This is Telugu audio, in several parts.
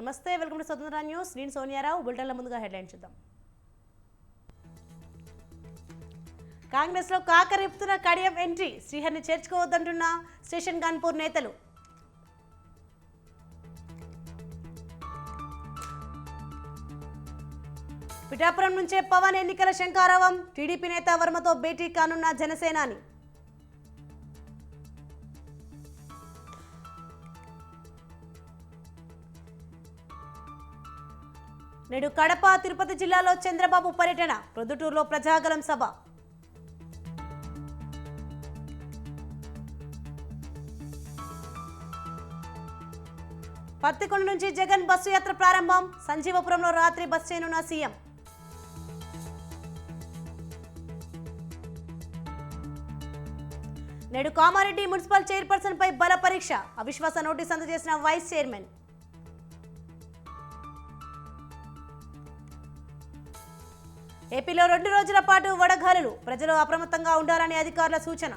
నమస్తే, వెల్కమ్ టు స్వతంత్ర న్యూస్. నేను సోనియారావు. బులెటిన్ల ముందుగా హెడ్లైన్ చూద్దాం. కాంగ్రెస్లో కాకరేపుతున్న కడియం ఎంట్రీ, శ్రీహరిని చేర్చుకోవద్దంటున్న స్టేషన్ కాన్పూర్ నేతలు. పిఠాపురం నుంచే పవన్ ఎన్నికల శంఖారావం, టీడీపీ నేత వర్మతో భేటీ కానున్న జనసేనాని. నేడు కడప, తిరుపతి జిల్లాలో చంద్రబాబు పర్యటన, ప్రొద్దుటూరులో ప్రజాగలం సభ. పత్తికొండ నుంచి జగన్ బస్సు యాత్ర ప్రారంభం, సంజీవపురంలో రాత్రి బస్ చేయనున్న సీఎం. నేడు కామారెడ్డి మున్సిపల్ చైర్పర్సన్ పై బల పరీక్ష, అవిశ్వాస నోటీస్ అందజేసిన వైస్ చైర్మన్. ఏపీలో 2 రోజుల పాటు వడగాలులు, ప్రజలు అప్రమత్తంగా ఉండాలని అధికారుల సూచన.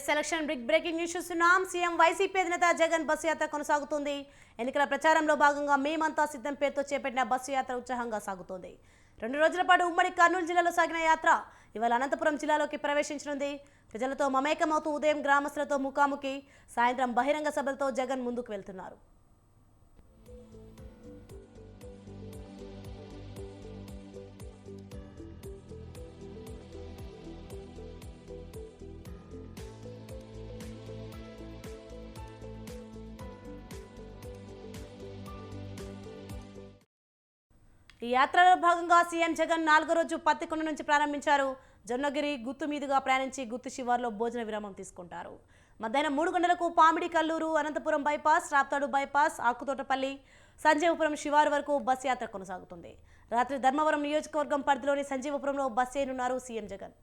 సెలక్షన్ బ్రేకింగ్ న్యూస్ చూస్తున్నాం. సీఎం వైసీపీ అధినేత జగన్ బస్సు యాత్ర కొనసాగుతుంది. ఎన్నికల ప్రచారంలో భాగంగా మేమంతా సిద్ధం పేరుతో చేపట్టిన బస్సు యాత్ర ఉత్సాహంగా సాగుతోంది. 2 రోజుల పాటు ఉమ్మడి కర్నూలు జిల్లాలో సాగిన యాత్ర ఇవాళ అనంతపురం జిల్లాలోకి ప్రవేశించనుంది. ప్రజలతో మమేకమవుతూ ఉదయం గ్రామస్తులతో ముఖాముఖి, సాయంత్రం బహిరంగ సభలతో జగన్ ముందుకు వెళ్తున్నారు. ఈ యాత్రలో భాగంగా సీఎం జగన్ 4వ రోజు పత్తికొండ నుంచి ప్రారంభించారు. జొన్నగిరి గుత్తు మీదుగా ప్రయాణించి గుత్తు శివార్లో భోజన విరామం తీసుకుంటారు. మధ్యాహ్నం 3 గంటలకు పామిడి కల్లూరు, అనంతపురం బైపాస్, రాప్తాడు బైపాస్, ఆకుతోటపల్లి, సంజీవపురం శివారు వరకు బస్ యాత్ర కొనసాగుతుంది. రాత్రి ధర్మవరం నియోజకవర్గం పరిధిలోని సంజీవపురంలో బస్ చేయనున్నారు సీఎం జగన్.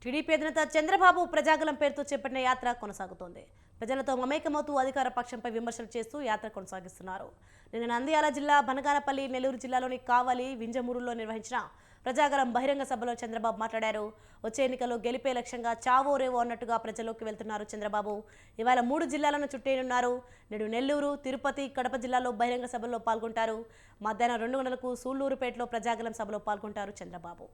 టీడీపీ అధినేత చంద్రబాబు ప్రజాగలం పేరుతో చేపట్టిన యాత్ర కొనసాగుతోంది. ప్రజలతో మమేకమవుతూ అధికార పక్షంపై విమర్శలు చేస్తూ యాత్ర కొనసాగిస్తున్నారు. నిన్న నంద్యాల జిల్లా బనగానపల్లి, నెల్లూరు జిల్లాలోని కావలి, వింజమూరులో నిర్వహించిన ప్రజాగలం బహిరంగ సభలో చంద్రబాబు మాట్లాడారు. వచ్చే ఎన్నికల్లో గెలిపే లక్ష్యంగా చావో రేవో అన్నట్టుగా ప్రజల్లోకి వెళ్తున్నారు చంద్రబాబు. ఇవాళ 3 జిల్లాలను చుట్టేనున్నారు. నేడు నెల్లూరు, తిరుపతి, కడప జిల్లాలో బహిరంగ సభల్లో పాల్గొంటారు. మధ్యాహ్నం 2 గంటలకు సూళ్లూరుపేటలో ప్రజాగలం సభలో పాల్గొంటారు చంద్రబాబు.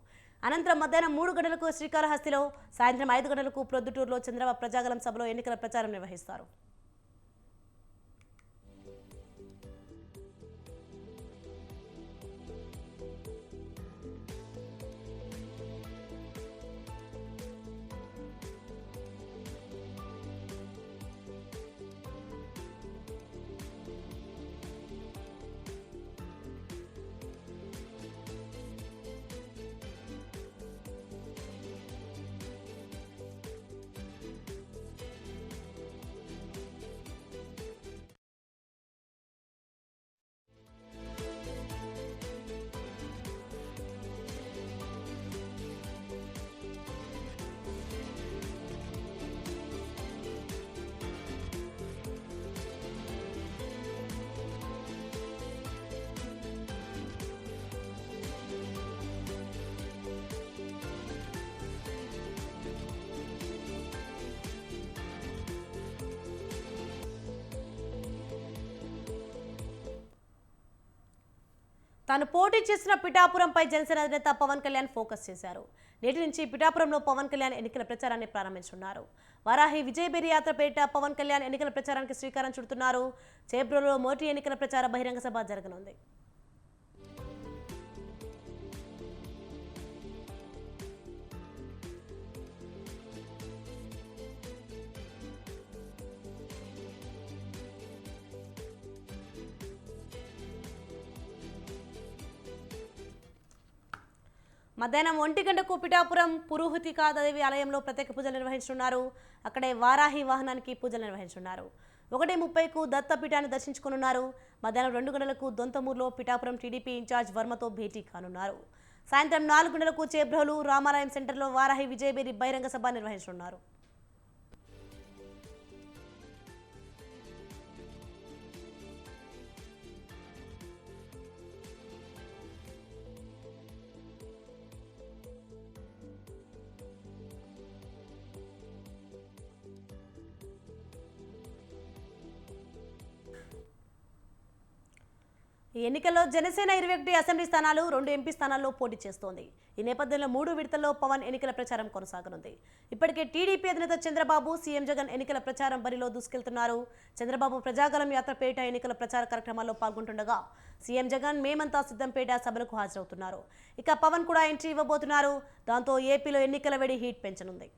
అనంతరం మధ్యాహ్నం 3 గంటలకు శ్రీకాళహస్తిలో, సాయంత్రం 5 గంటలకు ప్రొద్దుటూరులో చంద్రబాబు ప్రజాగలం సభలో ఎన్నికల ప్రచారం నిర్వహిస్తారు. తాను పోటీ చేసిన పిఠాపురంపై జనసేన అధినేత పవన్ కళ్యాణ్ ఫోకస్ చేశారు. నేటి నుంచి పిఠాపురంలో పవన్ కళ్యాణ్ ఎన్నికల ప్రచారాన్ని ప్రారంభించనున్నారు. వారాహి విజయబేరి యాత్ర పేరిట పవన్ కళ్యాణ్ ఎన్నికల ప్రచారానికి శ్రీకారం చుడుతున్నారు. చేబ్రోలులో మోటీ ఎన్నికల ప్రచార బహిరంగ సభ జరగనుంది. మధ్యాహ్నం 1 గంటకు పిఠాపురం పురోహితికాదేవి ఆలయంలో ప్రత్యేక పూజలు నిర్వహించనున్నారు. అక్కడే వారాహి వాహనానికి పూజలు నిర్వహించనున్నారు. 1:30కు దత్తపీఠాన్ని దర్శించుకోనున్నారు. మధ్యాహ్నం 2 గంటలకు దొంతమూరులో పిఠాపురం టీడీపీ ఇన్ఛార్జ్ వర్మతో భేటీ కానున్నారు. సాయంత్రం 4 గంటలకు చేబ్రోలు రామాలయం సెంటర్లో వారాహి విజయబేరి బహిరంగ సభ నిర్వహించనున్నారు. ఈ ఎన్నికల్లో జనసేన 21 అసెంబ్లీ స్థానాలు, 2 ఎంపీ స్థానాల్లో పోటీ చేస్తోంది. ఈ నేపథ్యంలో 3 విడతల్లో పవన్ ఎన్నికల ప్రచారం కొనసాగనుంది. ఇప్పటికే టీడీపీ అధినేత చంద్రబాబు, సీఎం జగన్ ఎన్నికల ప్రచారం బరిలో దూసుకెళ్తున్నారు. చంద్రబాబు ప్రజాగలం యాత్ర పేరిట ఎన్నికల ప్రచార కార్యక్రమాల్లో పాల్గొంటుండగా సీఎం జగన్ మేమంతా సిద్ధంపేట సభలకు హాజరవుతున్నారు. ఇక పవన్ కూడా ఎంట్రీ ఇవ్వబోతున్నారు. దాంతో ఏపీలో ఎన్నికల వేడి హీట్ పెంచనుంది.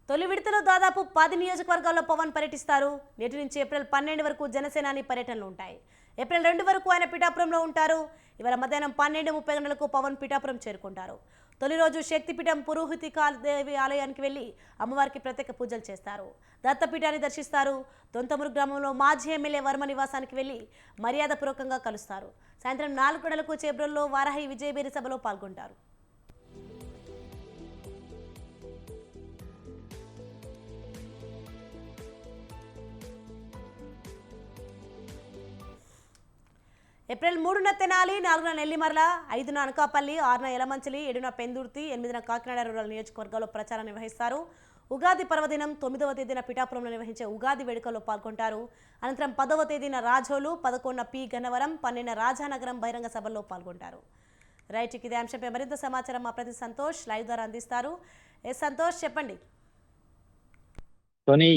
తొలి విడతలో దాదాపు 10 నియోజకవర్గాల్లో పవన్ పర్యటిస్తారు. నేటి నుంచి ఏప్రిల్ 12 వరకు జనసేనాని పర్యటనలు ఉంటాయి. ఏప్రిల్ 2 వరకు ఆయన పిఠాపురంలో ఉంటారు. ఇవాళ మధ్యాహ్నం 12:30 గంటలకు పవన్ పిఠాపురం చేరుకుంటారు. తొలి రోజు శక్తిపీఠం పురోహితికాదేవి ఆలయానికి వెళ్లి అమ్మవారికి ప్రత్యేక పూజలు చేస్తారు. దత్తపీఠాన్ని దర్శిస్తారు. దొంతమూరు గ్రామంలో మాజీ ఎమ్మెల్యే వర్మ నివాసానికి వెళ్లి మర్యాదపూర్వకంగా కలుస్తారు. సాయంత్రం 4 గంటలకు చేబ్రోల్లో వారాహి విజయబేరి సభలో పాల్గొంటారు. ఏప్రిల్ 3న తెనాలి, 4న నెల్లిమర్ల, 5న అనకాపల్లి, 6న యలమంచిలి, 7న పెందుర్తి, 8న కాకినాడ రూరల్ నియోజకవర్గాల్లో ప్రచారం నిర్వహిస్తారు. ఉగాది పర్వదినం 9వ తేదీన పిఠాపురంలో నిర్వహించే ఉగాది వేడుకల్లో పాల్గొంటారు. అనంతరం 10వ తేదీన రాజోలు, 11న పి గన్నవరం, 12న రాజానగరం బహిరంగ సభల్లో పాల్గొంటారు. రైట్, ఇదే అంశంపై మరింత సమాచారం మా ప్రతినిధి సంతోష్ లైవ్ ద్వారా అందిస్తారు. సంతోష్, చెప్పండి.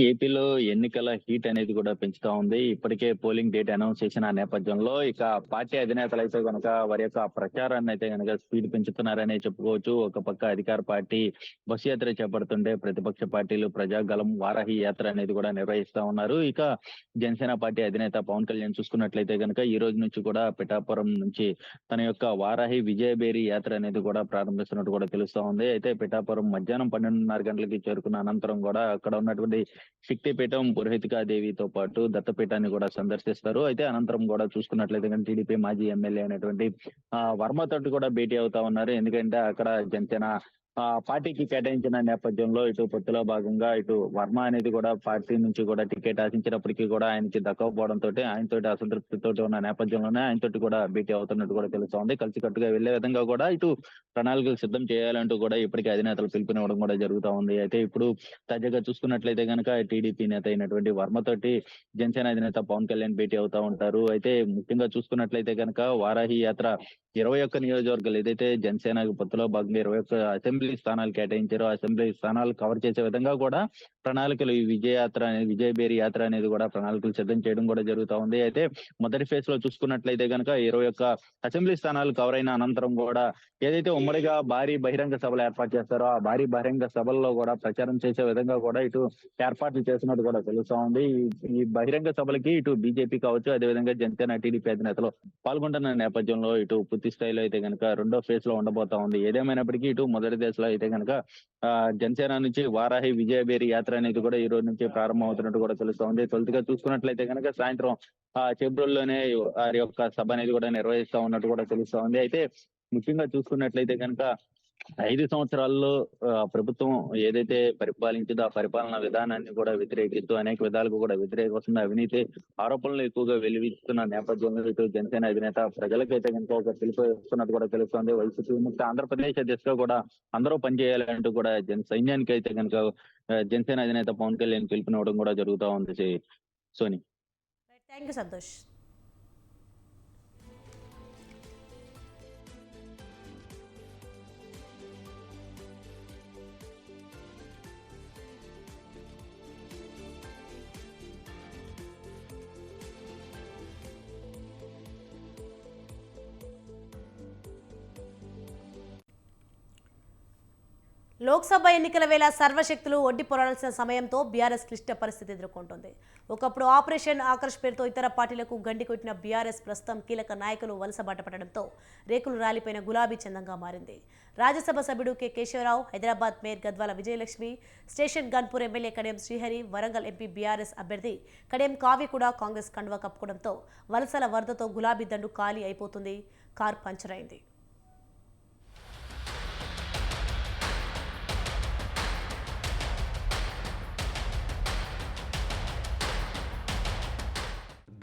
ఏపీలో ఎన్నికల హీట్ అనేది కూడా పెంచుతా ఉంది. ఇప్పటికే పోలింగ్ డేట్ అనౌన్స్ చేసిన నేపథ్యంలో ఇక పార్టీ అధినేతలు అయితే కనుక వారి యొక్క ప్రచారాన్ని అయితే కనుక స్పీడ్ పెంచుతున్నారనే చెప్పుకోవచ్చు. ఒక పక్క అధికార పార్టీ బస్సు యాత్ర చేపడుతుంటే ప్రతిపక్ష పార్టీలు ప్రజాగలం వారాహి యాత్ర అనేది కూడా నిర్వహిస్తా ఉన్నారు. ఇక జనసేన పార్టీ అధినేత పవన్ కళ్యాణ్ చూసుకున్నట్లయితే కనుక ఈ రోజు నుంచి కూడా పిఠాపురం నుంచి తన యొక్క వారాహి విజయబేరి యాత్ర అనేది కూడా ప్రారంభిస్తున్నట్టు కూడా తెలుస్తా ఉంది. అయితే పిఠాపురం మధ్యాహ్నం 12:30 గంటలకి చేరుకున్న అనంతరం కూడా అక్కడ ఉన్నటువంటి శక్తిపీఠం పురోహితికాదేవితో పాటు దత్తపీఠాన్ని కూడా సందర్శిస్తారు. అయితే అనంతరం కూడా చూసుకున్నట్లయితే కానీ టీడీపీ మాజీ ఎమ్మెల్యే అయినటువంటి వర్మ తోటి కూడా భేటీ అవుతా ఉన్నారు. ఎందుకంటే అక్కడ జనసేన పార్టీకి కేటాయించిన నేపథ్యంలో ఇటు పొత్తులో భాగంగా ఇటు వర్మ అనేది కూడా పార్టీ నుంచి కూడా టికెట్ ఆశించినప్పటికీ కూడా ఆయనకి దక్కకపోవడంతో ఆయనతో అసంతృప్తితో ఉన్న నేపథ్యంలోనే ఆయనతోటి కూడా భేటీ అవుతున్నట్టు కూడా తెలుస్తోంది. కలిసికట్టుగా వెళ్లే విధంగా కూడా ఇటు ప్రణాళికలు సిద్ధం చేయాలంటూ కూడా ఇప్పటికే అధినేతలు పిలుపునివ్వడం కూడా జరుగుతూ ఉంది. అయితే ఇప్పుడు తాజాగా చూసుకున్నట్లయితే కనుక టీడీపీ నేత అయినటువంటి వర్మతోటి జనసేన అధినేత పవన్ కళ్యాణ్ భేటీ అవుతా ఉంటారు. అయితే ముఖ్యంగా చూసుకున్నట్లయితే కనుక వారాహి యాత్ర 21 నియోజకవర్గాలు ఏదైతే జనసేన పొత్తులో భాగంగా 21 అసెంబ్లీ స్థానాలు కేటాయించారో అసెంబ్లీ స్థానాలు కవర్ చేసే విధంగా కూడా ప్రణాళికలు ఈ విజయబేరి యాత్ర అనేది కూడా ప్రణాళికలు సిద్ధం చేయడం కూడా జరుగుతూ ఉంది. అయితే మొదటి ఫేజ్ లో చూసుకున్నట్లయితే కనుక 21 అసెంబ్లీ స్థానాలు కవర్ అయిన అనంతరం కూడా ఏదైతే ఉమ్మడిగా భారీ బహిరంగ సభలు ఏర్పాటు చేస్తారో ఆ భారీ బహిరంగ సభల్లో కూడా ప్రచారం చేసే విధంగా కూడా ఇటు ఏర్పాట్లు చేసినట్టు కూడా తెలుస్తా ఉంది. ఈ బహిరంగ సభలకి ఇటు బీజేపీ కావచ్చు, అదేవిధంగా జనసేన టీడీపీ అధినేతలు పాల్గొంటున్న నేపథ్యంలో ఇటు పూర్తి స్థాయిలో అయితే కనుక రెండో ఫేజ్ లో ఉండబోతా ఉంది. ఏదేమైనప్పటికీ ఇటు మొదటి దశలో అయితే కనుక జనసేన నుంచి వారాహి విజయబేరి యాత్ర అనేది కూడా ఈ రోజు నుంచి ప్రారంభం అవుతున్నట్టు కూడా తెలుస్తోంది. తొలుతగా చూసుకున్నట్లయితే కనుక సాయంత్రం చేబ్రోలులోనే వారి యొక్క సభ అనేది కూడా నిర్వహిస్తా ఉన్నట్టు కూడా తెలుస్తా ఉంది. అయితే ముఖ్యంగా చూసుకున్నట్లయితే కనుక 5 సంవత్సరాల్లో ప్రభుత్వం ఏదైతే పరిపాలించిందో ఆ పరిపాలనా విధానాన్ని కూడా వ్యతిరేకిస్తూ అనేక విధాలుగా కూడా వ్యతిరేకిస్తున్న అవినీతి ఆరోపణలు ఎక్కువగా వెలువెత్తుతున్న నేపథ్యంలో ఇటు జనసేన అధినేత ప్రజలకైతే కనుక ఒక పిలుపు ఇస్తున్నట్టు కూడా తెలుస్తోంది. వైసీపీ విముక్త ఆంధ్రప్రదేశ్ దిశగా కూడా అందరూ పనిచేయాలంటూ కూడా సైన్యానికి అయితే కనుక జనసేన అధినేత పవన్ కళ్యాణ్ పిలుపునివ్వడం కూడా జరుగుతూ ఉంది సోని. Thank you Santosh. లోక్సభ ఎన్నికల వేళ సర్వశక్తులు ఒడ్డి పొరాల్సిన సమయంతో బీఆర్ఎస్ క్లిష్ట పరిస్థితి ఎదుర్కొంటోంది. ఒకప్పుడు ఆపరేషన్ ఆకర్ష్ పేరుతో ఇతర పార్టీలకు గండి కొట్టిన బీఆర్ఎస్ ప్రస్తుతం కీలక నాయకులు వలస బాటపడడంతో రేకులు రాలిపోయిన గులాబీ చందంగా మారింది. రాజ్యసభ సభ్యుడు K Keshava Rao, Hyderabad mayor Gadwal Vijayalakshmi, station Ghanpur MLA Kadiyam Srihari, Warangal MP BRS అభ్యర్థి కడియం కావ్య కూడా కాంగ్రెస్ కండువా కప్పుకోవడంతో వలసల వరదతో గులాబీ దండు ఖాళీ అయిపోతుంది. కార్ పంచర్ అయింది.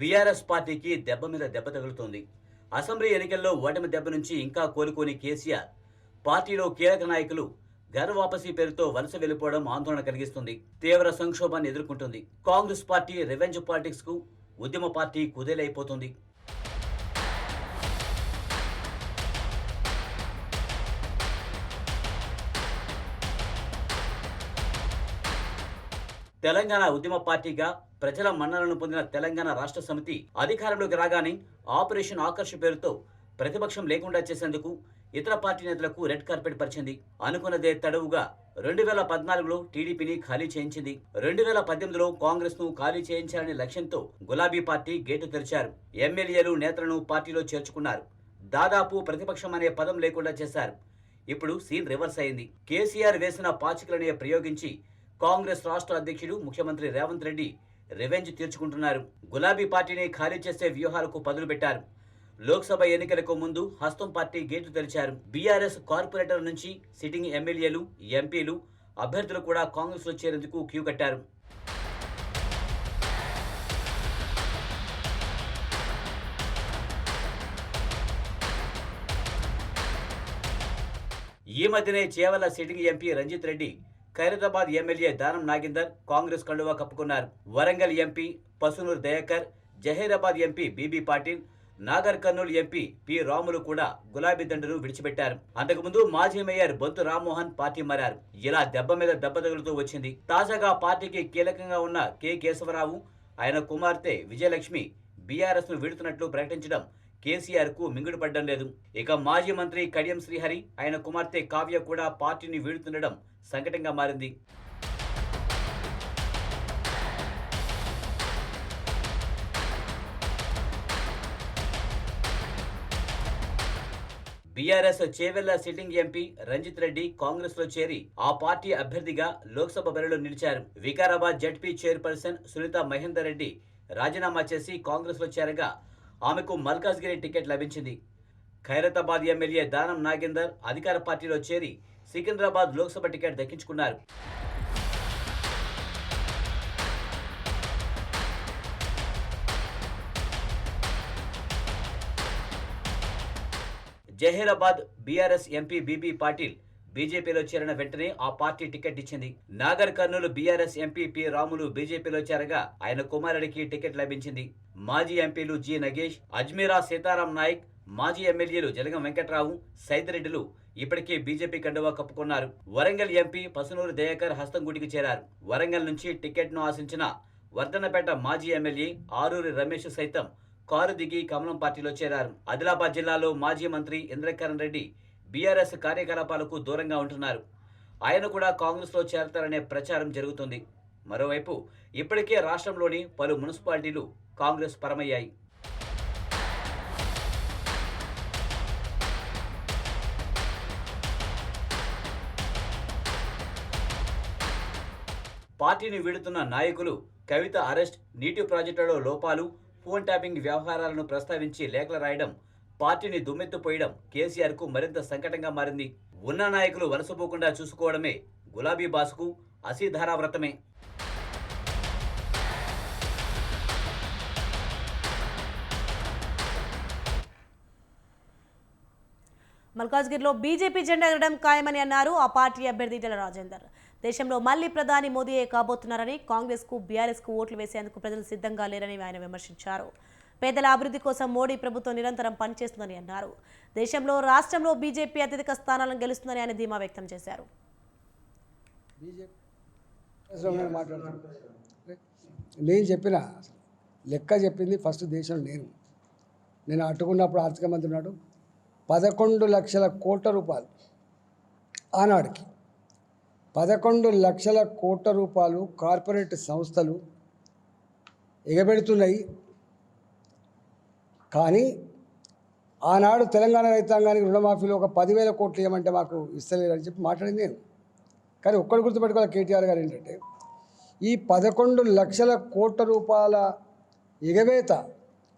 బీఆర్ఎస్ పార్టీకి దెబ్బ మీద దెబ్బ తగులుతోంది. అసెంబ్లీ ఎన్నికల్లో ఓటమి దెబ్బ నుంచి ఇంకా కోలుకోని కేసీఆర్ పార్టీలో కీలక నాయకులు ఘర్ వాపసీ పేరుతో వలస వెళ్లిపోవడం ఆందోళన కలిగిస్తుంది. తీవ్ర సంక్షోభాన్ని ఎదుర్కొంటుంది. కాంగ్రెస్ పార్టీ రివెంజ్ పాలిటిక్స్ కు ఉద్యమ పార్టీ కుదేలైపోతుంది. తెలంగాణ ఉద్యమ పార్టీగా ప్రజల మన్ననలను పొందిన తెలంగాణ రాష్ట్ర సమితి అధికారంలోకి రాగానే ఆపరేషన్ ఆకర్ష్ పేరుతో ప్రతిపక్షం లేకుండా చేసేందుకు ఇతర పార్టీ నేతలకు రెడ్ కార్పెట్ పరిచింది. అనుకున్నదే తడవుగా 2014లో టీడీపీని ఖాళీ చేయించింది. 2018లో కాంగ్రెస్ ను ఖాళీ చేయించాలనే లక్ష్యంతో గులాబీ పార్టీ గేటు తెరిచారు. ఎమ్మెల్యేలు నేతలను పార్టీలో చేర్చుకున్నారు. దాదాపు ప్రతిపక్షం అనే పదం లేకుండా చేశారు. ఇప్పుడు సీన్ రివర్స్ అయింది. కేసీఆర్ వేసిన పాచికలనే ప్రయోగించి కాంగ్రెస్ రాష్ట్ర అధ్యక్షుడు ముఖ్యమంత్రి రేవంత్ రెడ్డి రివెంజ్ తీర్చుకుంటున్నారు. గులాబీ పార్టీని ఖాళీ చేసే వ్యూహాలకు పదులు పెట్టారు. లోక్సభ ఎన్నికలకు ముందు హస్తం పార్టీ గేట్లు తెరిచారు. బీఆర్ఎస్ కార్పొరేటర్ నుంచి సిట్టింగ్ ఎమ్మెల్యేలు, ఎంపీలు, అభ్యర్థులు కూడా కాంగ్రెస్ లో చేరేందుకు క్యూ కట్టారు. ఈ మధ్యనే Chevella sitting MP Ranjith Reddy, Khairatabad MLA Danam Nagender Congress కండువా కప్పుకున్నారు. Warangal MP Pasunuri Dayakar, Zaheerabad MP BB Patil, Nagar Kurnool MP P Ramulu కూడా గులాబీ దండును విడిచిపెట్టారు. అంతకుముందు మాజీ మేయర్ బొంతు రామ్మోహన్ పార్టీ మారారు. ఇలా దెబ్బ మీద దెబ్బ తగులుతూ వచ్చింది. తాజాగా పార్టీకి కీలకంగా ఉన్న కె కేశవరావు, ఆయన కుమార్తె విజయలక్ష్మి బీఆర్ఎస్ ను వీడుతున్నట్లు ప్రకటించడం కేసీఆర్ కు మింగుడు పడ్డం లేదు. ఇక మాజీ మంత్రి కడియం శ్రీహరి, ఆయన కుమార్తె కావ్య కూడా పార్టీని వీడుతుండడం సంకటంగా మారింది. BRS Chevella sitting MP Ranjith Reddy Congress లో చేరి ఆ పార్టీ అభ్యర్థిగా లోక్సభ బరిలో నిలిచారు. వికారాబాద్ జడ్పీ చైర్పర్సన్ సునీత మహేందర్ రెడ్డి రాజీనామా చేసి కాంగ్రెస్ లో చేరగా ఆమెకు మల్కాజ్గిరి టికెట్ లభించింది. ఖైరతాబాద్ ఎమ్మెల్యే దానం నాగేందర్ అధికార పార్టీలో చేరి సికింద్రాబాద్ లోక్సభ టికెట్ దక్కించుకున్నారు. Zaheerabad BRS MP BB Patil బీజేపీలో చేరిన వెంటనే ఆ పార్టీ టికెట్ ఇచ్చింది. Nagar Kurnool BRS MP P Ramulu బీజేపీలో చేరగా ఆయన కుమారుడికి టికెట్ లభించింది. మాజీ ఎంపీలు జి నగేష్, అజ్మీరా సీతారాం నాయక్, మాజీ ఎమ్మెల్యేలు జలగం వెంకట్రావు, సైదిరెడ్డిలు ఇప్పటికే బీజేపీ కండువా కప్పుకున్నారు. వరంగల్ ఎంపీ పసునూరు దయాకర్ హస్తంగూటికి చేరారు. వరంగల్ నుంచి టికెట్ ను ఆశించిన వర్ధన్నపేట మాజీ ఎమ్మెల్యే ఆరూరి రమేష్ సైతం కారు దిగి కమలం పార్టీలో చేరారు. ఆదిలాబాద్ జిల్లాలో మాజీ మంత్రి ఇంద్రకరణ్ రెడ్డి బీఆర్ఎస్ కార్యకలాపాలకు దూరంగా ఉంటున్నారు. ఆయన కూడా కాంగ్రెస్ లో చేరతారనే ప్రచారం జరుగుతుంది. మరోవైపు ఇప్పటికే రాష్ట్రంలోని పలు మున్సిపాలిటీలు కాంగ్రెస్ పరమయ్యాయి. పార్టీని వీడుతున్న నాయకులు కవిత అరెస్ట్, నీటి ప్రాజెక్టులలో లోపాలు, ఫోన్ ట్యాపింగ్ వ్యవహారాలను ప్రస్తావించి లేఖలు రాయడం పార్టీని దుమ్మెత్తుపోయడం కేసీఆర్ కు మరింత సంకటంగా మారింది. ఉన్న నాయకులు వలసపోకుండా చూసుకోవడమే గులాబీ బాసుకు అసీధారా వ్రతమే. మల్కాజ్గిరిలో బీజేపీ జెండా ఎగరడం ఖాయమని అన్నారు ఆ పార్టీ అభ్యర్థి ఈటెల రాజేందర్. దేశంలో మళ్లీ ప్రధాని మోదీయే కాబోతున్నారని, కాంగ్రెస్కు బీఆర్ఎస్కు ఓట్లు వేసేందుకు ప్రజలు సిద్ధంగా లేరని ఆయన విమర్శించారు. పేదల అభివృద్ధి కోసం మోడీ ప్రభుత్వం నిరంతరం పనిచేస్తుందని అన్నారు. దేశంలో రాష్ట్రంలో బీజేపీ అత్యధిక స్థానాలను గెలుస్తుందని ఆయన ధీమా వ్యక్తం చేశారు. నేను చెప్పిన లెక్క చెప్పింది ఫస్ట్ దేశం నేను అట్టుకున్నప్పుడు ఆర్థిక మంత్రి నాడు 11 లక్షల కోట్ల రూపాయలు ఆనాడికి 11 లక్షల కోట్ల రూపాయలు కార్పొరేట్ సంస్థలు ఎగబెడుతున్నాయి. కానీ ఆనాడు తెలంగాణ రైతాంగానికి రుణమాఫీలో ఒక 10,000 కోట్లు ఇవ్వమంటే మాకు ఇస్తలేరని చెప్పి మాట్లాడింది నేను. కానీ ఒక్కడు గుర్తుపెట్టుకోవాలి కేటీఆర్ గారు ఏంటంటే, ఈ 11 లక్షల కోట్ల రూపాయల ఎగవేత,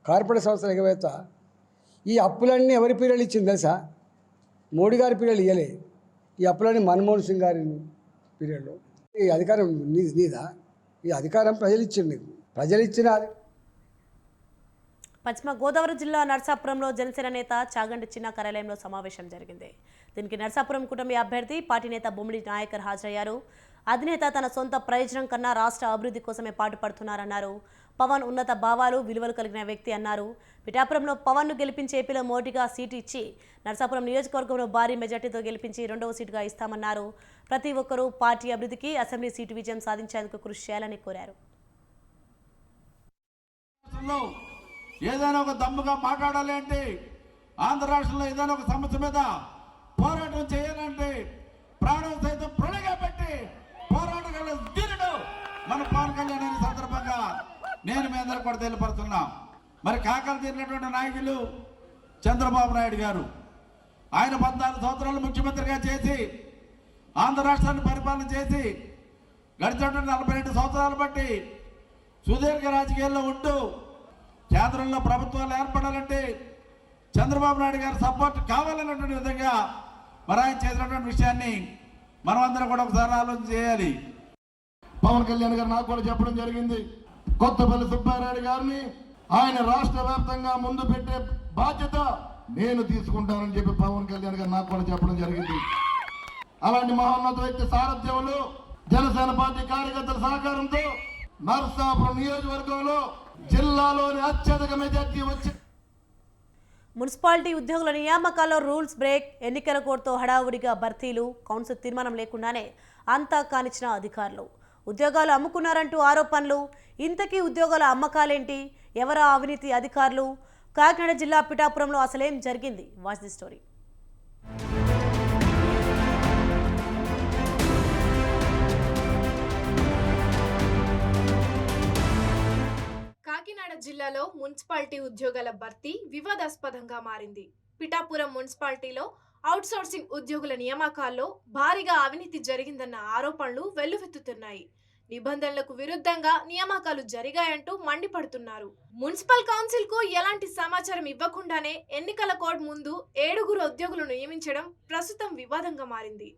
కార్పొరేట్ సంస్థల ఎగవేత, ఈ అప్పులన్నీ ఎవరి పీరియడ్ ఇచ్చింది తెలుసా? మోడీ గారి పీరియడ్ ఇవ్వలే. ఈ అప్పులన్నీ మన్మోహన్ సింగ్ గారి పీరియడ్లో. ఈ అధికారం నీదా? ఈ అధికారం ప్రజలు ఇచ్చింది నీకు. ప్రజలు ఇచ్చిన పశ్చిమ గోదావరి జిల్లా నర్సాపురంలో జనసేన నేత చాగంటి చిన్న కార్యాలయంలో సమావేశం జరిగింది. దీనికి నర్సాపురం కూటమి అభ్యర్థి పార్టీ నేత బొమ్మిడి నాయకర్ హాజరయ్యారు. అధినేత తన సొంత ప్రయోజనం కన్నా రాష్ట్ర అభివృద్ధి కోసమే పాటుపడుతున్నారన్నారు. పవన్ ఉన్నత భావాలు, విలువలు కలిగిన వ్యక్తి అన్నారు. పిఠాపురంలో పవన్ను గెలిపించి ఏపీలో మోడీగా సీటు ఇచ్చి నర్సాపురం నియోజకవర్గంలో భారీ మెజార్టీతో గెలిపించి 2వ సీటుగా ఇస్తామన్నారు. ప్రతి ఒక్కరూ పార్టీ అభివృద్ధికి, అసెంబ్లీ సీటు విజయం సాధించేందుకు కృషి చేయాలని కోరారు. ఏదైనా ఒక దమ్ముగా మాట్లాడాలి అంటే, ఆంధ్ర రాష్ట్రంలో ఏదైనా ఒక సమస్య మీద పోరాటం చేయాలంటే ప్రాణం సైతం ప్రణగా పెట్టి పోరాటగాళ్ళ ధీరుడు మన పవన్ కళ్యాణ్ అనే సందర్భంగా నేను మీ అందరూ కూడా తెలియపరుస్తున్నా. మరి కాకలు తీరినటువంటి నాయకులు చంద్రబాబు నాయుడు గారు, ఆయన 14 సంవత్సరాలు ముఖ్యమంత్రిగా చేసి ఆంధ్ర రాష్ట్రాన్ని పరిపాలన చేసి గడిచినటువంటి 42 సంవత్సరాలు బట్టి సుదీర్ఘ రాజకీయాల్లో ఉంటూ కేంద్రంలో ప్రభుత్వాలు ఏర్పడాలంటే చంద్రబాబు నాయుడు గారి సపోర్ట్ కావాలన్నటువంటి విధంగా మరి ఆయన చేసినటువంటి విషయాన్ని మనం అందరం కూడా ఒకసారి ఆలోచన చేయాలి. పవన్ కళ్యాణ్ గారు నాకు కూడా చెప్పడం జరిగింది, కొత్తపల్లి సుబ్బారెడ్డి గారిని ఆయన రాష్ట్ర వ్యాప్తంగా ముందు పెట్టే బాధ్యత నేను తీసుకుంటానని చెప్పి పవన్ కళ్యాణ్ గారు నాకు కూడా చెప్పడం జరిగింది. అలాంటి మహోన్నత వ్యక్తి సారథ్యంలో జనసేన పార్టీ కార్యకర్తల సహకారంతో నర్సాపురం నియోజకవర్గంలో జిల్లాలోని అత్యధిక మెజార్టీ వచ్చి మున్సిపాలిటీ ఉద్యోగుల నియామకాల్లో రూల్స్ బ్రేక్, ఎన్నికల కోడ్తో హడావుడిగా భర్తీలు, కౌన్సిల్ తీర్మానం లేకుండానే అంతా కానిచ్చిన అధికారులు, ఉద్యోగాలు అమ్ముకున్నారంటూ ఆరోపణలు. ఇంతకీ ఉద్యోగాల అమ్మకాలేంటి? ఎవరా అవినీతి అధికారులు? కాకినాడ జిల్లా పిఠాపురంలో అసలేం జరిగింది? Watch the story. కాకినాడ జిల్లాలో మున్సిపాలిటీ ఉద్యోగాల భర్తీ వివాదాస్పదంగా మారింది. పిఠాపురం మున్సిపాలిటీలో అవుట్సోర్సింగ్ ఉద్యోగుల నియామకాల్లో భారీగా అవినీతి జరిగిందన్న ఆరోపణలు వెల్లువెత్తుతున్నాయి. నిబంధనలకు విరుద్ధంగా నియామకాలు జరిగాయంటూ మండిపడుతున్నారు. మున్సిపల్ కౌన్సిల్ కు ఎలాంటి సమాచారం ఇవ్వకుండానే ఎన్నికల కోడ్ ముందు 7 ఉద్యోగులను నియమించడం ప్రస్తుతం వివాదంగా మారింది.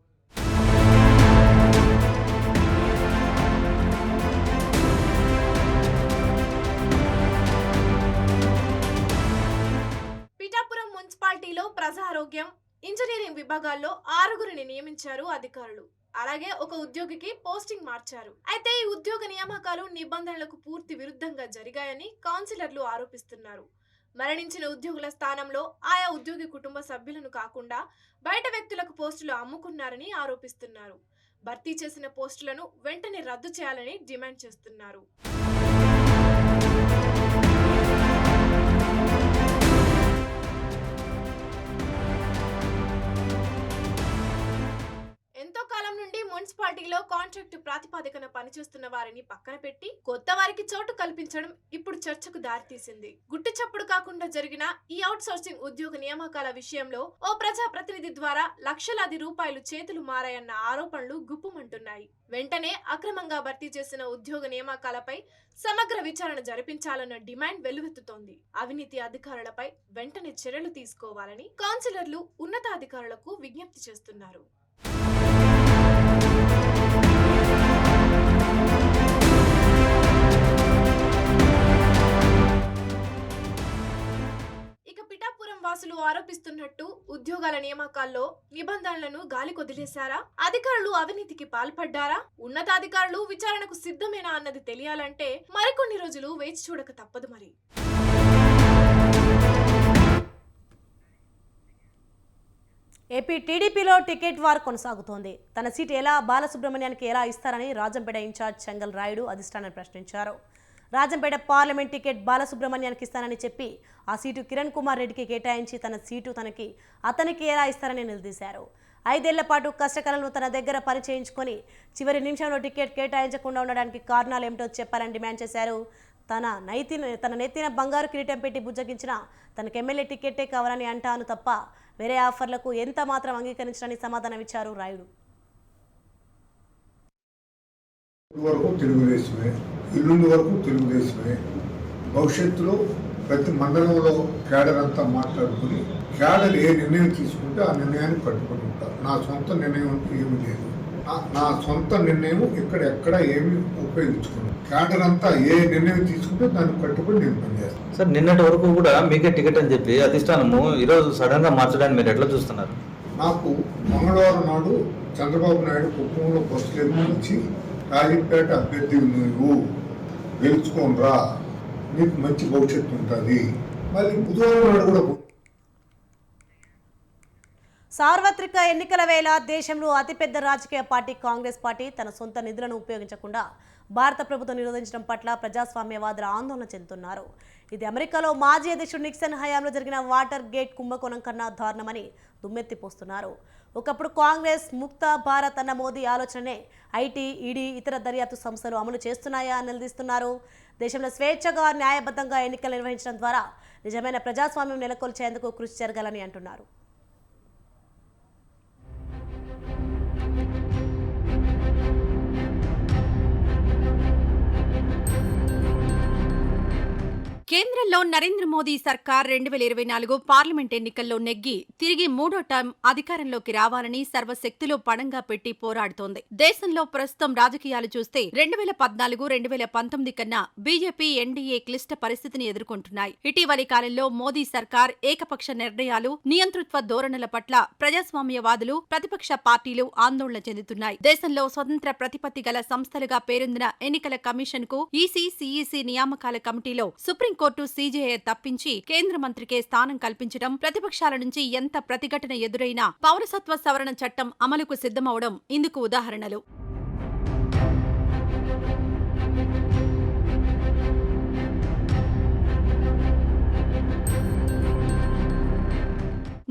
పిఠాపురం మున్సిపాలిటీలో ప్రజారోగ్యం, ఇంజనీరింగ్ విభాగాల్లో 6 నియమించారు అధికారులు. అలాగే ఒక ఉద్యోగికి పోస్టింగ్ మార్చారు. అయితే ఈ ఉద్యోగ నియామకాలు నిబంధనలకు పూర్తి విరుద్ధంగా జరిగాయని కౌన్సిలర్లు ఆరోపిస్తున్నారు. మరణించిన ఉద్యోగుల స్థానంలో ఆయా ఉద్యోగి కుటుంబ సభ్యులను కాకుండా బయట వ్యక్తులకు పోస్టులు అమ్ముకున్నారని ఆరోపిస్తున్నారు. భర్తీ చేసిన పోస్టులను వెంటనే రద్దు చేయాలని డిమాండ్ చేస్తున్నారు. ఎంతో కాలం నుండి మున్సిపాలిటీ మున్సిపాలిటీలో కాంట్రాక్టు ప్రాతిపదికన పనిచేస్తున్న వారిని పక్కన పెట్టి కొత్త వారికి చోటు కల్పించడం ఇప్పుడు చర్చకు దారితీసింది. గుట్టు చప్పుడు కాకుండా జరిగిన ఈ అవుట్ సోర్సింగ్ ఉద్యోగ నియామకాల విషయంలో ఓ ప్రజా ప్రతినిధి ద్వారా లక్షలాది రూపాయలు చేతులు మారాయన్న ఆరోపణలు గుప్పుమంటున్నాయి. వెంటనే అక్రమంగా భర్తీ చేసిన ఉద్యోగ నియామకాలపై సమగ్ర విచారణ జరిపించాలన్న డిమాండ్ వెల్లువెత్తుతోంది. అవినీతి అధికారులపై వెంటనే చర్యలు తీసుకోవాలని కౌన్సిలర్లు ఉన్నతాధికారులకు విజ్ఞప్తి చేస్తున్నారు. పిఠాపురం వాసులు ఆరోపిస్తున్నట్టు ఉద్యోగాల నియామకాల్లో నిబంధనలను గాలి కొదిలేశారా? అధికారులు అవినీతికి పాల్పడ్డారా? ఉన్నతాధికారులు విచారణకు సిద్ధమేనా అన్నది తెలియాలంటే మరికొన్ని రోజులు వేచి చూడక తప్పదు. మరి ఏపీ టీడీపీలో టికెట్ వార్ కొనసాగుతోంది. తన సీటు ఎలా బాలసుబ్రహ్మణ్యానికి ఎలా ఇస్తారని రాజంపేట ఇన్ఛార్జ్ చెంగల్ రాయుడు అధిష్టానాన్ని ప్రశ్నించారు. రాజంపేట పార్లమెంట్ టికెట్ బాలసుబ్రహ్మణ్యానికి ఇస్తానని చెప్పి ఆ సీటు కిరణ్ కుమార్ రెడ్డికి కేటాయించి తన సీటు అతనికి ఎలా ఇస్తారని నిలదీశారు. 5 ఏళ్ల పాటు కష్టకాలంలో తన దగ్గర పని చేయించుకొని చివరి నిమిషంలో టికెట్ కేటాయించకుండా ఉండడానికి కారణాలు ఏమిటో చెప్పాలని డిమాండ్ చేశారు. తన నెత్తిన బంగారు కిరీటం పెట్టి బుజ్జగించిన తనకు ఎమ్మెల్యే టికెట్టే కావాలని అంటాను తప్ప వేరే ఆఫర్లకు ఎంత మాత్రం అంగీకరించడానికి సమాధానం ఇచ్చారు రాయుడు. వరకు తెలుగుదేశమే, ఇల్లుండి వరకు తెలుగుదేశమే. భవిష్యత్తులో ప్రతి మండలంలో క్యాడర్ అంతా మాట్లాడుకుని క్యాడర్ ఏ నిర్ణయం తీసుకుంటే ఆ నిర్ణయాన్ని పట్టుకుని ఉంటారు. నా సొంత నిర్ణయం అంటూ ఏమీ లేదు. నా సొంత నిర్ణయం ఎక్కడ ఏమి ఉపయోగించుకున్నాను. క్యాడర్ అంతా ఏ నిర్ణయం తీసుకుంటే దాన్ని పట్టుకుని నేను పనిచేస్తాను. సార్, నిన్నటి వరకు కూడా మీకే టికెట్ అని చెప్పి అధిష్టానము ఈరోజు సడన్ గా మార్చడానికి మీరు ఎట్లా చూస్తున్నారు? నాకు మంగళవారం నాడు చంద్రబాబు నాయుడు కుటుంబంలో బస్సులు వచ్చి రాజంపేట అభ్యర్థి నువ్వు గెలుచుకోనరా, నీకు మంచి భవిష్యత్తు ఉంటుంది. మళ్ళీ బుధవారం నాడు కూడా సార్వత్రిక ఎన్నికల వేళ దేశంలో అతిపెద్ద రాజకీయ పార్టీ కాంగ్రెస్ పార్టీ తన సొంత నిధులను ఉపయోగించకుండా భారత ప్రభుత్వం నిరోధించడం పట్ల ప్రజాస్వామ్యవాదులు ఆందోళన చెందుతున్నారు. ఇది అమెరికాలో మాజీ అధ్యక్షుడు నిక్సన్ హయాంలో జరిగిన వాటర్ గేట్ కుంభకోణం కన్నా దారుణమని దుమ్మెత్తిపోస్తున్నారు. ఒకప్పుడు కాంగ్రెస్ ముక్త భారత్ అన్న మోదీ ఆలోచననే ఐటీ, ఈడీ, ఇతర దర్యాప్తు సంస్థలు అమలు చేస్తున్నాయా అని నిలదీస్తున్నారు. దేశంలో స్వేచ్ఛగా న్యాయబద్ధంగా ఎన్నికలు నిర్వహించడం ద్వారా నిజమైన ప్రజాస్వామ్యం నెలకొల్చేందుకు కృషి జరగాలని అంటున్నారు. కేంద్రంలో నరేంద్ర మోదీ సర్కార్ 2024 పార్లమెంట్ ఎన్నికల్లో నెగ్గి తిరిగి 3వ టర్మ్ అధికారంలోకి రావాలని సర్వశక్తులు పణంగా పెట్టి పోరాడుతోంది. దేశంలో ప్రస్తుతం రాజకీయాలు చూస్తే 2014-2019 కన్నా బీజేపీ, ఎన్డీఏ క్లిష్ట పరిస్థితిని ఎదుర్కొంటున్నాయి. ఇటీవలి కాలంలో మోదీ సర్కార్ ఏకపక్ష నిర్ణయాలు, నియంతృత్వ ధోరణుల పట్ల ప్రజాస్వామ్యవాదులు, ప్రతిపక్ష పార్టీలు ఆందోళన చెందుతున్నాయి. దేశంలో స్వతంత్ర ప్రతిపత్తి గల సంస్థలుగా పేరొందిన ఎన్నికల కమిషన్ కు ఈసీ, సిఈసి నియామకాల కమిటీలో సుప్రీంకోర్టు సీజేఐ తప్పించి కేంద్ర మంత్రికే స్థానం కల్పించడం, ప్రతిపక్షాల నుంచి ఎంత ప్రతిఘటన ఎదురైనా పౌరసత్వ సవరణ చట్టం అమలుకు సిద్ధమవడం ఇందుకు ఉదాహరణలు.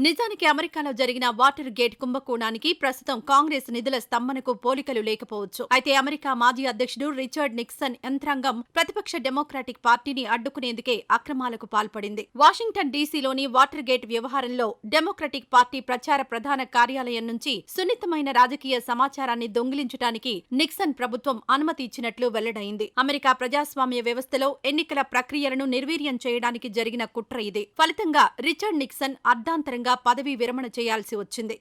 నిజానికి అమెరికాలో జరిగిన వాటర్ గేట్ కుంభకోణానికి ప్రస్తుతం కాంగ్రెస్ నిధుల స్తంభనకు పోలికలు లేకపోవచ్చు. అయితే అమెరికా మాజీ అధ్యక్షుడు రిచర్డ్ నిక్సన్ యంత్రాంగం ప్రతిపక్ష డెమోక్రాటిక్ పార్టీని అడ్డుకునేందుకే అక్రమాలకు పాల్పడింది. వాషింగ్టన్ డీసీలోని వాటర్ గేట్ వ్యవహారంలో డెమోక్రటిక్ పార్టీ ప్రచార ప్రధాన కార్యాలయం నుంచి సున్నితమైన రాజకీయ సమాచారాన్ని దొంగిలించడానికి నిక్సన్ ప్రభుత్వం అనుమతి ఇచ్చినట్లు వెల్లడైంది. అమెరికా ప్రజాస్వామ్య వ్యవస్థలో ఎన్నికల ప్రక్రియలను నిర్వీర్యం చేయడానికి జరిగిన కుట్ర ఇది. ఫలితంగా రిచర్డ్ నిక్సన్ అర్ధాంతరంగా పదవీ విరమణ చేయాల్సి వచ్చింది.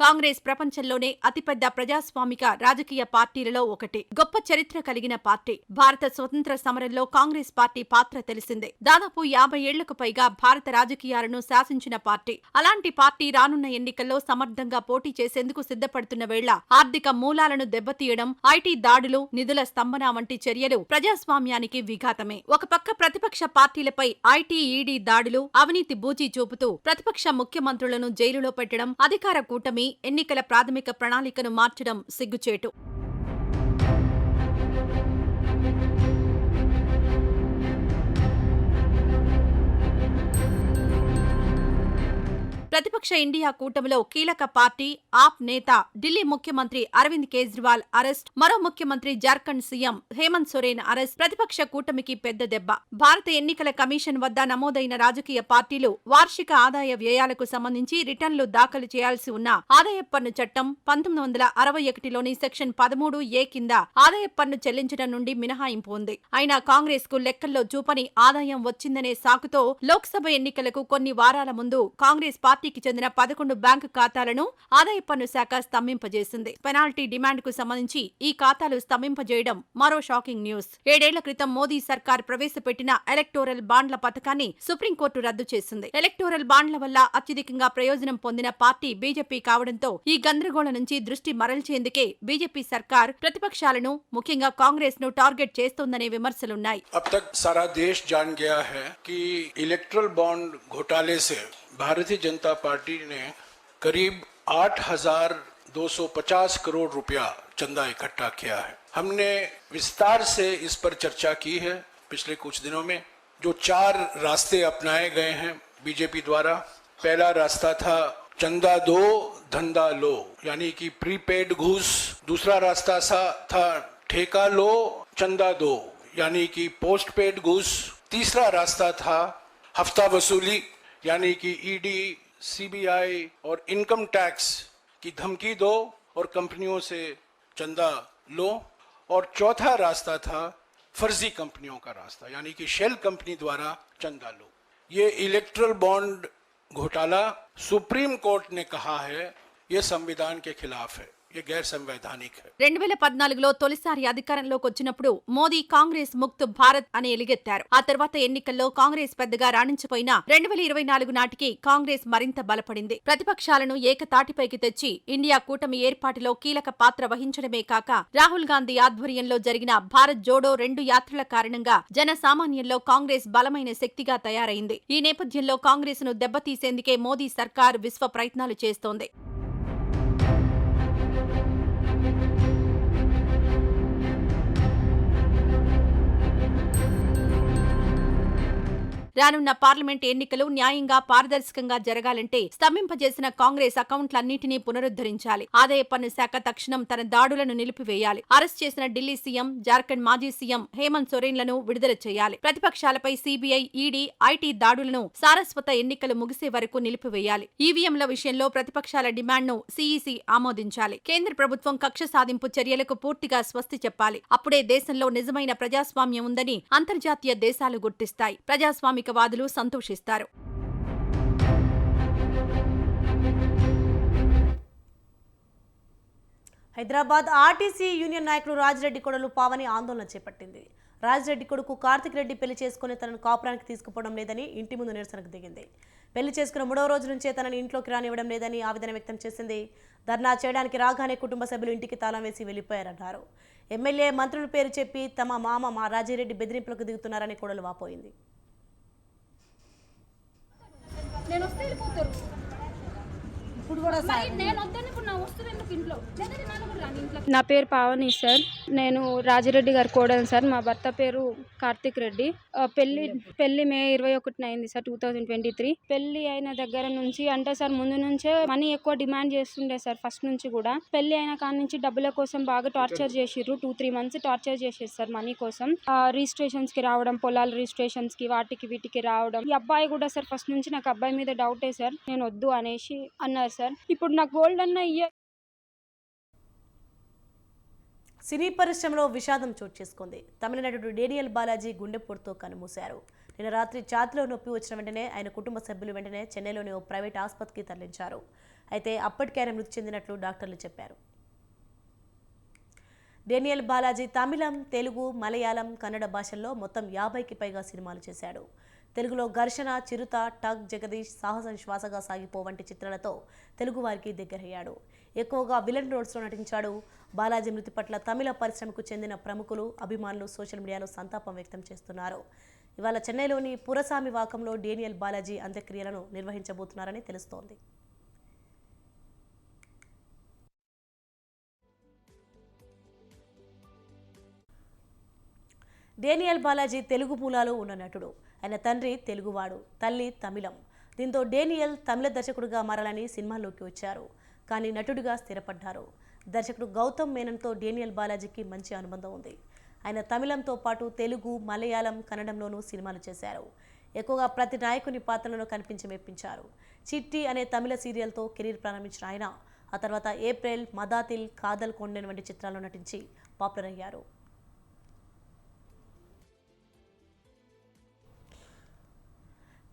కాంగ్రెస్ ప్రపంచంలోనే అతిపెద్ద ప్రజాస్వామిక రాజకీయ పార్టీలలో ఒకటి. గొప్ప చరిత్ర కలిగిన పార్టీ. భారత స్వతంత్ర సమరంలో కాంగ్రెస్ పార్టీ పాత్ర తెలిసిందే. దాదాపు 50 ఏళ్లకు పైగా భారత రాజకీయాలను శాసించిన పార్టీ. అలాంటి పార్టీ రానున్న ఎన్నికల్లో సమర్థంగా పోటీ చేసేందుకు సిద్ధపడుతున్న వేళ ఆర్థిక మూలాలను దెబ్బతీయడం, ఐటీ దాడులు, నిధుల స్తంభన వంటి చర్యలు ప్రజాస్వామ్యానికి విఘాతమే. ఒక పక్క ప్రతిపక్ష పార్టీలపై ఐటీ, ఈడీ దాడులు, అవినీతి బూచీ చూపుతూ ప్రతిపక్ష ముఖ్యమంత్రులను జైలులో పెట్టడం, అధికార కూటమి ఎన్నికల ప్రాథమిక ప్రణాళికను మార్చడం సిగ్గుచేటు. ప్రతిపక్ష ఇండియా కూటమిలో కీలక పార్టీ ఆప్ నేత ఢిల్లీ ముఖ్యమంత్రి అరవింద్ కేజ్రీవాల్ అరెస్ట్, మరో ముఖ్యమంత్రి జార్ఖండ్ సీఎం హేమంత్ సోరెన్ అరెస్ట్ ప్రతిపక్ష కూటమికి పెద్ద దెబ్బ. భారత ఎన్నికల కమిషన్ వద్ద నమోదైన రాజకీయ పార్టీలు వార్షిక ఆదాయ వ్యయాలకు సంబంధించి రిటర్న్లు దాఖలు చేయాల్సి ఉన్న ఆదాయపు పన్ను చట్టం 1961లోని సెక్షన్ 13A కింద ఆదాయపు పన్ను చెల్లించడం నుండి మినహాయింపు ఉంది. అయినా కాంగ్రెస్ కు లెక్కల్లో చూపని ఆదాయం వచ్చిందనే సాకుతో లోక్సభ ఎన్నికలకు కొన్ని వారాల ముందు కాంగ్రెస్ పార్టీకి చెందిన 11 బ్యాంకు ఖాతాలను ఆదాయపు పన్ను శాఖ స్తంభింపజేసింది. పెనాల్టీ డిమాండ్ కు సంబంధించి ఈ ఖాతాలు స్తంభింపజేయడం మరో షాకింగ్ న్యూస్. 7 ఏళ్ల క్రితం మోదీ సర్కార్ ప్రవేశపెట్టిన ఎలక్టోరల్ బాండ్ల పథకాన్ని సుప్రీంకోర్టు రద్దు చేసింది. ఎలక్టోరల్ బాండ్ల వల్ల అత్యధికంగా ప్రయోజనం పొందిన పార్టీ బీజేపీ కావడంతో ఈ గందరగోళం నుంచి దృష్టి మరల్చేందుకే బీజేపీ సర్కార్ ప్రతిపక్షాలను ముఖ్యంగా కాంగ్రెస్ ను టార్గెట్ చేస్తోందనే విమర్శలున్నాయి. अब तक सारा देश जान गया है कि इलेक्ट्रल बॉन्ड घोटाले से भारतीय जनता पार्टी ने करीब 8,250 करोड़ रुपया चंदा इकट्ठा किया है. हमने विस्तार से इस पर चर्चा की है पिछले कुछ दिनों में. जो 4 रास्ते अपनाए गए हैं बीजेपी द्वारा. पहला रास्ता था चंदा दो धंधा लो, यानी कि प्रीपेड घूस. दूसरा रास्ता था ठेका लो चंदा दो, यानी कि पोस्ट पेड घूस. तीसरा रास्ता था हफ्ता वसूली, यानी कि ईडी, सीबीआई और इनकम टैक्स की धमकी दो और कंपनियों से चंदा लो. और चौथा रास्ता था फर्जी कंपनियों का रास्ता, यानी कि शेल कंपनी द्वारा चंदा लो. ये इलेक्ट्रल बॉन्ड घोटाला सुप्रीम कोर्ट ने कहा है ये संविधान के खिलाफ है, ये गैर संवैधानिक है. 2014లో తొలిసారి అధికారంలోకి వచ్చినప్పుడు మోదీ కాంగ్రెస్ ముక్త్ భారత్ అని ఎలుగెత్తారు. ఆ తర్వాత ఎన్నికల్లో కాంగ్రెస్ పెద్దగా రాణించిపోయినా 2024 నాటికి కాంగ్రెస్ మరింత బలపడింది. ప్రతిపక్షాలను ఏకతాటిపైకి తెచ్చి ఇండియా కూటమి ఏర్పాటులో కీలక పాత్ర వహించడమే కాక రాహుల్ గాంధీ ఆధ్వర్యంలో జరిగిన భారత్ జోడో 2 యాత్రల కారణంగా జన సామాన్యంలో కాంగ్రెస్ బలమైన శక్తిగా తయారైంది. ఈ నేపథ్యంలో కాంగ్రెస్ ను దెబ్బతీసేందుకే మోదీ సర్కార్ విశ్వ ప్రయత్నాలు చేస్తోంది. రానున్న పార్లమెంట్ ఎన్నికలు న్యాయంగా పారదర్శకంగా జరగాలంటే స్తంభింపజేసిన కాంగ్రెస్ అకౌంట్లన్నింటినీ పునరుద్ధరించాలి. ఆదాయ పన్ను శాఖ తక్షణం తన దాడులను నిలిపివేయాలి. అరెస్ట్ చేసిన ఢిల్లీ సీఎం, జార్ఖండ్ మాజీ సీఎం హేమంత్ సోరెన్లను విడుదల చేయాలి. ప్రతిపక్షాలపై సీబీఐ, ఈడీ, ఐటీ దాడులను సారస్వత ఎన్నికలు ముగిసే వరకు నిలిపివేయాలి. ఈవీఎంల విషయంలో ప్రతిపక్షాల డిమాండ్ను సీఈసీ ఆమోదించాలి. కేంద్ర ప్రభుత్వం కక్ష సాధింపు చర్యలకు పూర్తిగా స్వస్తి చెప్పాలి. అప్పుడే దేశంలో నిజమైన ప్రజాస్వామ్యం ఉందని అంతర్జాతీయ దేశాలు గుర్తిస్తాయి. వాదులు సంతోషిస్తారు. హైదరాబాద్ ఆర్టీసీ యూనియన్ నాయకుడు రాజిరెడ్డి కొడలు పావని ఆందోళన చేపట్టింది. రాజిరెడ్డి కొడుకు కార్తిక్ రెడ్డి పెళ్లి చేసుకుని తనను కాపురానికి తీసుకుపోవడం లేదని ఇంటి ముందు నిరసనకు దిగింది. పెళ్లి చేసుకున్న 3వ రోజు నుంచే తనని ఇంట్లోకి రానివ్వడం లేదని ఆవేదన వ్యక్తం చేసింది. ధర్నా చేయడానికి రాగానే కుటుంబ సభ్యులు ఇంటికి తాళం వేసి వెళ్లిపోయారన్నారు. ఎమ్మెల్యే, మంత్రుల పేరు చెప్పి తమ మామ రాజిరెడ్డి బెదిరింపులకు దిగుతున్నారని కొడలు వాపోయింది. నేను వస్తే వెళ్ళిపోతారు. ఇప్పుడు కూడా నేను వద్దని ఇప్పుడు నా వస్తువు ఎందుకు ఇంట్లో నా పేరు పావని సార్. నేను రాజిరెడ్డి గారి కోడలు సార్. మా భర్త పేరు కార్తిక్ రెడ్డి. పెళ్లి మే 21 అయింది సార్ 2023. పెళ్లి అయిన దగ్గర నుంచి అంటే సార్ ముందు నుంచే మనీ ఎక్కువ డిమాండ్ చేస్తుండే సార్. ఫస్ట్ నుంచి కూడా పెళ్లి అయిన కాడ నుంచి డబ్బుల కోసం బాగా టార్చర్ చేసిర్రు. 2-3 మంత్స్ టార్చర్ చేసేది సార్ మనీ కోసం. రిజిస్ట్రేషన్స్ కి రావడం, పొలాల రిజిస్ట్రేషన్స్ కి వాటికి వీటికి రావడం. ఈ అబ్బాయి కూడా సార్ ఫస్ట్ నుంచి నాకు అబ్బాయి మీద డౌటే సార్. నేను వద్దు అనేసి అన్నారు సార్. ఇప్పుడు నాకు గోల్డ్ అన్న సినీ పరిశ్రమలో విషాదం చోటు చేసుకుంది. తమిళ నటుడు డేనియల్ బాలాజీ గుండెపోటుతో కన్నుమూశారు. నిన్న రాత్రి ఛాతీలో నొప్పి వచ్చిన వెంటనే ఆయన కుటుంబ సభ్యులు వెంటనే చెన్నైలోని ఓ ప్రైవేట్ ఆసుపత్రికి తరలించారు. అయితే అప్పటికే ఆయన మృతి చెందినట్లు డాక్టర్లు చెప్పారు. డేనియల్ బాలాజీ తమిళం, తెలుగు, మలయాళం, కన్నడ భాషల్లో మొత్తం 50కి పైగా సినిమాలు చేశాడు. తెలుగులో ఘర్షణ, చిరుత, టగ్, జగదీష్, సాహసం శ్వాసగా సాగిపో వంటి చిత్రాలతో తెలుగువారికి దగ్గరయ్యాడు. ఎక్కువగా విలన్ రోల్స్లో నటించాడు. బాలాజీ మృతి పట్ల తమిళ పరిశ్రమకు చెందిన ప్రముఖులు, అభిమానులు సోషల్ మీడియాలో సంతాపం వ్యక్తం చేస్తున్నారు. ఇవాళ చెన్నైలోని పురసామి వాకంలో డేనియల్ బాలాజీ అంత్యక్రియలను నిర్వహించబోతున్నారని తెలుస్తోంది. డేనియల్ బాలాజీ తెలుగు మూలాలు ఉన్న నటుడు. ఆయన తండ్రి తెలుగువాడు, తల్లి తమిళం. దీంతో డేనియల్ తమిళ దర్శకుడిగా మారాలని సినిమాలోకి వచ్చారు. కానీ నటుడిగా స్థిరపడ్డారు. దర్శకుడు గౌతమ్ మేనన్తో డేనియల్ బాలాజీకి మంచి అనుబంధం ఉంది. ఆయన తమిళంతో పాటు తెలుగు, మలయాళం, కన్నడంలోనూ సినిమాలు చేశారు. ఎక్కువగా ప్రతి నాయకుని పాత్రలను కనిపించి మెప్పించారు. చిట్టి అనే తమిళ సీరియల్తో కెరీర్ ప్రారంభించిన ఆయన ఆ తర్వాత ఏప్రిల్, మదాతిల్, కాదల్ కొండెన్ వంటి చిత్రాల్లో నటించి పాపులర్ అయ్యారు.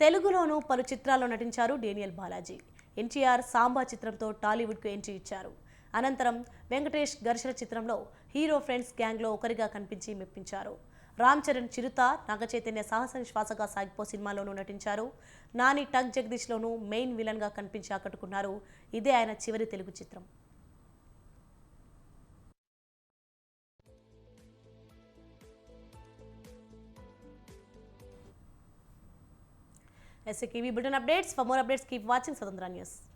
తెలుగులోనూ పలు చిత్రాల్లో నటించారు డేనియల్ బాలాజీ. ఎన్టీఆర్ సాంబా చిత్రంతో టాలీవుడ్కు ఎంట్రీ ఇచ్చారు. అనంతరం వెంకటేష్ ఘర్షణ చిత్రంలో హీరో ఫ్రెండ్స్ గ్యాంగ్లో ఒకరిగా కనిపించి మెప్పించారు. రామ్ చరణ్ చిరుత, నాగచైతన్య సాహస శ్వాసగా సాగిపో సినిమాలోనూ నటించారు. నాని టగ్ జగదీష్లోనూ మెయిన్ విలన్గా కనిపించి ఆకట్టుకున్నారు. ఇదే ఆయన చివరి తెలుగు చిత్రం. SKV Bulletin updates. For more updates, keep watching Swatandhra News.